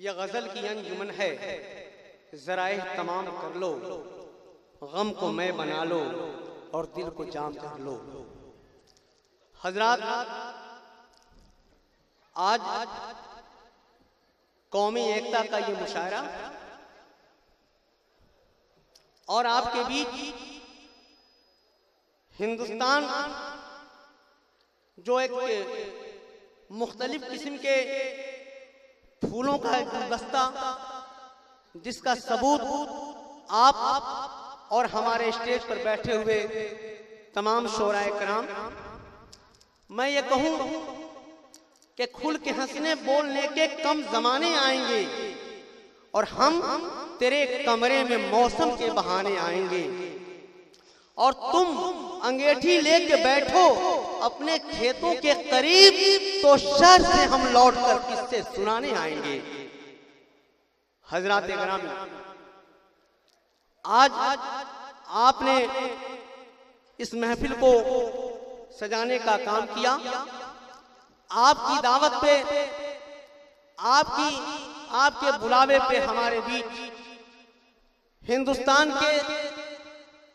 यह गजल की अंजुमन है, जरा तमाम कर लो, गम को मैं बना लो और दिल को जाम कर लो। हजरात, आज कौमी एकता का ये मुशायरा और आपके बीच हिंदुस्तान जो एक मुख्तलिफ किस्म के फूलों का एक गुलदस्ता, जिसका सबूत आप और हमारे स्टेज पर बैठे हुए तमाम शोराए कराम, मैं ये कहूं कि खुल के हंसने बोलने के कम जमाने आएंगे और हम तेरे कमरे में मौसम के बहाने आएंगे और तुम अंगीठी लेके बैठो अपने खेतों के करीब, तो शहर से हम लौटकर किससे सुनाने आएंगे। हजरात ग्रामी, आज आपने इस महफिल को सजाने का काम किया। आपकी दावत पे, आपके बुलावे पे हमारे बीच हिंदुस्तान के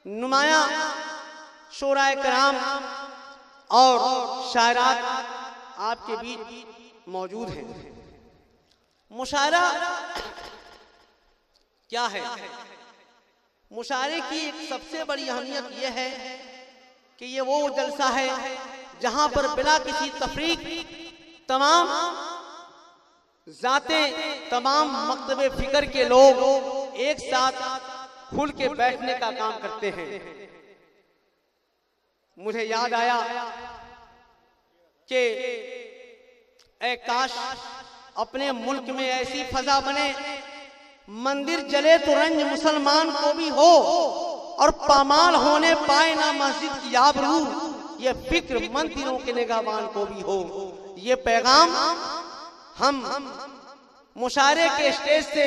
नुमाया शोराए कराम और शायरात आपके बीच मौजूद हैं। मुशायरा क्या है? मुशायरे की एक सबसे बड़ी अहमियत यह है कि ये वो जलसा है जहां पर बिना किसी तफरीक तमाम जातें, तमाम मकतबे फिक्र के लोग एक साथ खुल के बैठने का काम करते हैं। मुझे याद आया कि ऐ काश अपने मुल्क में ऐसी फजा बने, मंदिर जले तो रंज मुसलमान को भी हो और पामाल होने पाए ना मस्जिद की आबरू, ये फिक्र मंदिरों के निगाहबान को भी हो। ये पैगाम हम मुशायरे के स्टेज से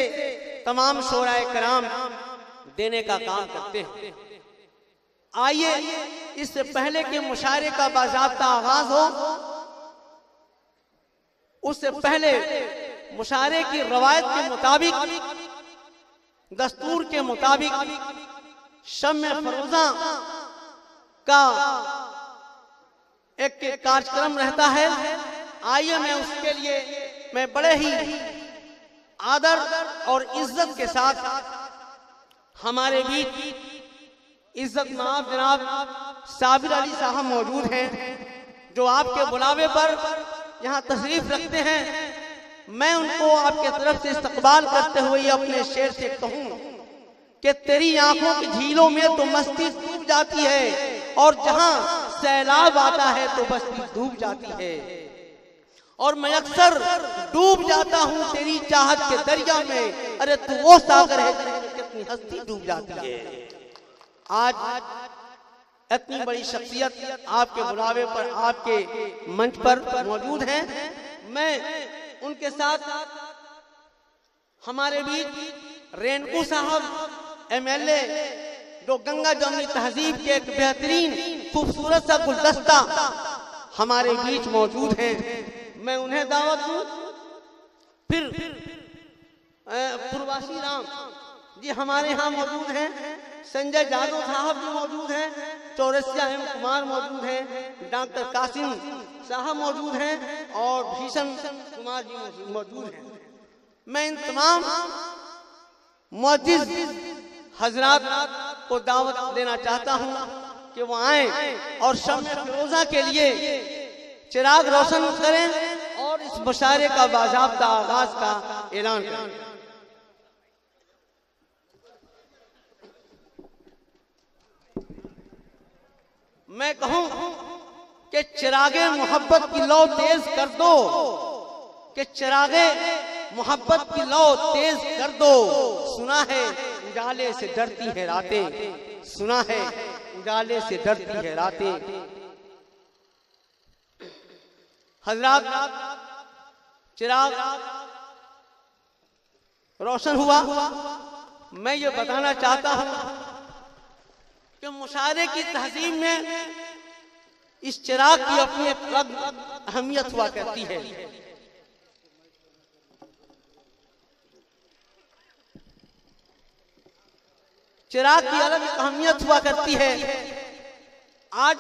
तमाम शोराए कराम देने का काम करते हैं। आइए, इससे पहले कि मुशायरे का बाज़ाब्ता आगाज हो, उससे पहले मुशायरे की रवायत के मुताबिक, दस्तूर के मुताबिक शम्मे फरोजा का एक कार्यक्रम रहता है। आइए, मैं उसके लिए मैं बड़े ही आदर और इज्जत के साथ हमारे बीच इज्जत माफ जनाब साबिर अली साहब मौजूद हैं, जो आपके बुलावे पर यहाँ तशरीफ रखते हैं। मैं उनको आपके तरफ से इस्तकबाल करते हुए अपने शेर से कहूँ कि तेरी आंखों की झीलों में तो मस्ती डूब जाती है और जहां सैलाब आता है तो बस्ती डूब जाती है, और मैं अक्सर डूब जाता हूँ तेरी चाहत के दरिया में। अरे तू वो सागर है जिसमें कितनी हस्ती डूब जाती है। आज इतनी बड़ी शख्सियत आपके बुलावे पर, आपके मंच पर मौजूद हैं। मैं उनके साथ हमारे बीच रेणकू साहब एमएलए, जो गंगा जमुनी तहजीब के एक बेहतरीन खूबसूरत सा गुलदस्ता हमारे बीच मौजूद हैं, मैं उन्हें दावत दूं। फिर प्रवासी राम जी हमारे यहाँ मौजूद हैं, संजय जादव साहब भी मौजूद हैं, चौरसिया एम कुमार मौजूद हैं, डॉक्टर कासिम साहब मौजूद हैं और भीषण कुमार जी मौजूद हैं। मैं इन तमाम मुअज्जिज़ हजरात को दावत देना चाहता हूँ कि वो आए और शम्मे फिरोजा के लिए चिराग रोशन करें और इस मुशायरे का बाज़ाब्ता आगाज का ऐलान करें। मैं कहूं कि चिरागे मोहब्बत की लौ तेज कर दो, कि चिरागे मोहब्बत की लौ तेज कर दो। सुना है उजाले से डरती है रातें, सुना है उजाले से डरती है रातें। हजरात, चिराग रोशन हुआ। मैं ये बताना चाहता हूं कि मुशायरे की तहजीब में इस चिराग की अपनी एक अलग अहमियत हुआ करती है। चिराग की अलग अहमियत हुआ करती है। आज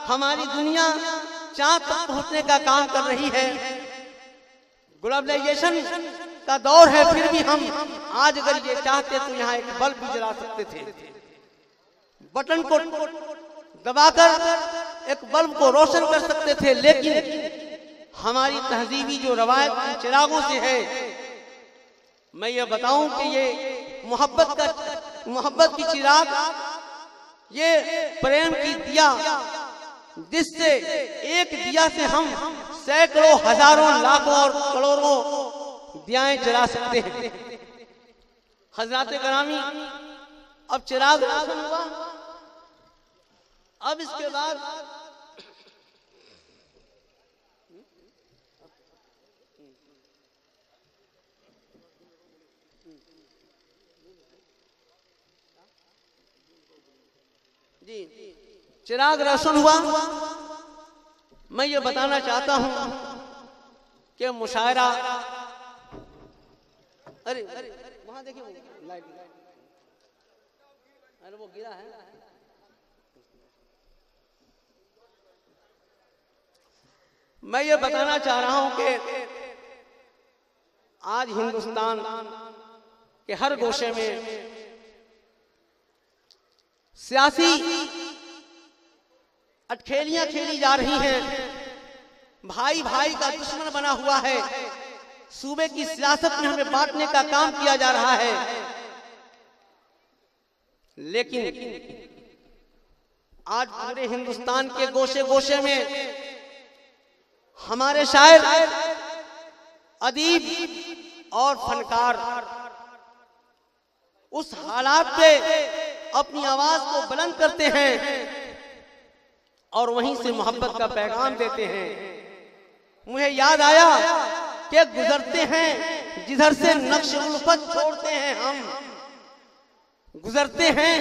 हमारी दुनिया चांद तक पहुंचने का काम कर रही है। ग्लोबलाइजेशन का दौर है, फिर भी हम आज अगर ये चाहते तो यहाँ एक बल्ब भी जला सकते थे। बटन को दबाकर एक बल्ब को रोशन कर सकते थे, लेकिन हमारी तहजीबी जो रवायत चिरागों से है, मैं ये बताऊं कि ये मोहब्बत की चिराग, ये प्रेम की दिया, जिससे एक दिया से हम सैकड़ों, हजारों, लाखों और करोड़ों दियाएं जला सकते हैं। हजरात गिरामी, अब चिराग रोशन हुआ, अब इसके बाद जी चिराग रोशन हुआ। मैं ये बताना चाहता हूं कि मुशायरा, अरे वहां देखिए लाइट, अरे वो गिरा है। मैं ये बताना चाह रहा हूं कि आज हिंदुस्तान के हर गोशे में सियासी अटखेलियां खेली जा रही हैं। भाई भाई का दुश्मन बना हुआ है। सूबे की सियासत में हमें बांटने का काम किया जा रहा है। लेकिन आज पूरे हिंदुस्तान के गोशे गोशे में हमारे शायर, अदीब और फनकार उस हालात पे अपनी आवाज को बुलंद करते हैं और वहीं से मोहब्बत का पैगाम देते हैं। मुझे याद आया कि गुजरते हैं जिधर से नक्श उल्फत छोड़ते हैं हम, गुजरते हैं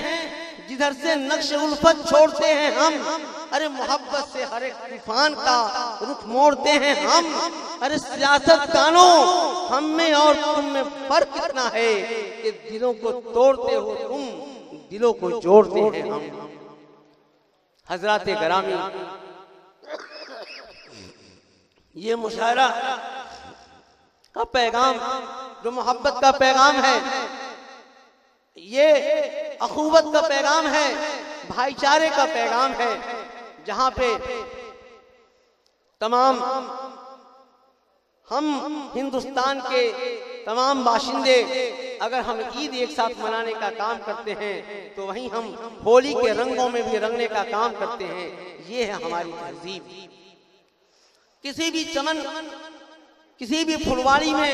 जिधर से नक्श उल्फत छोड़ते हैं हम। अरे मोहब्बत से हर एक तूफान का रुख मोड़ते हैं हम। अरे सियासत दानों, हम में और तुम में फर्क कितना है कि दिलों को तोड़ते हो तुम, दिलों को जोड़ते हैं हम। हजरात गिरामी, ये मुशायरा का पैगाम जो मोहब्बत का पैगाम है, ये अखुवत का पैगाम है, भाईचारे का पैगाम है, जहां पे तमाम हम हिंदुस्तान के तमाम बाशिंदे अगर हम ईद एक साथ मनाने का काम करते हैं तो वहीं हम होली के रंगों में भी रंगने का काम करते हैं। ये है हमारी तहजीब। किसी भी चमन, किसी भी फुलवाड़ी में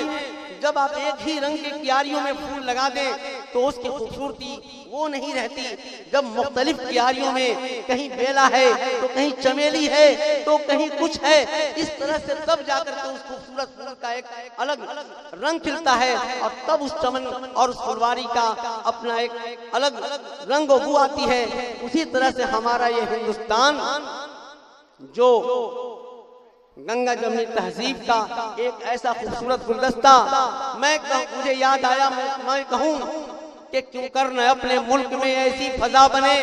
जब आप एक ही रंग के क्यारियों में फूल लगा दें तो उसकी खूबसूरती वो नहीं रहती। जब मुख्तलिफ क्यारियों में कहीं बेला है तो कहीं चमेली है तो कहीं कुछ है, इस तरह से तब जाकर के उस खूबसूरत फूल का एक अलग रंग खिलता है और तब उस चमन और उस फुलवाड़ी का अपना एक अलग रंग बू आती है। उसी तरह से हमारा ये हिंदुस्तान जो गंगा जमनी तहजीब का एक ऐसा खूबसूरत गुलदस्ता, मुझे याद आया, मैं कहूँ कि क्यों कर न अपने मुल्क में ऐसी फजा बने,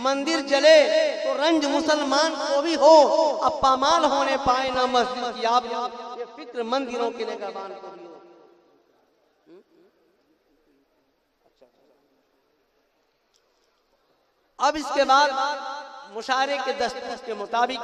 मंदिर जले तो रंज मुसलमान को भी हो, अब पामाल होने पाए ना मस्जिद की आप, ये फिक्र मंदिरों के निगहबान को भी हो। अब इसके बाद मुशायरे के दस्तूर के मुताबिक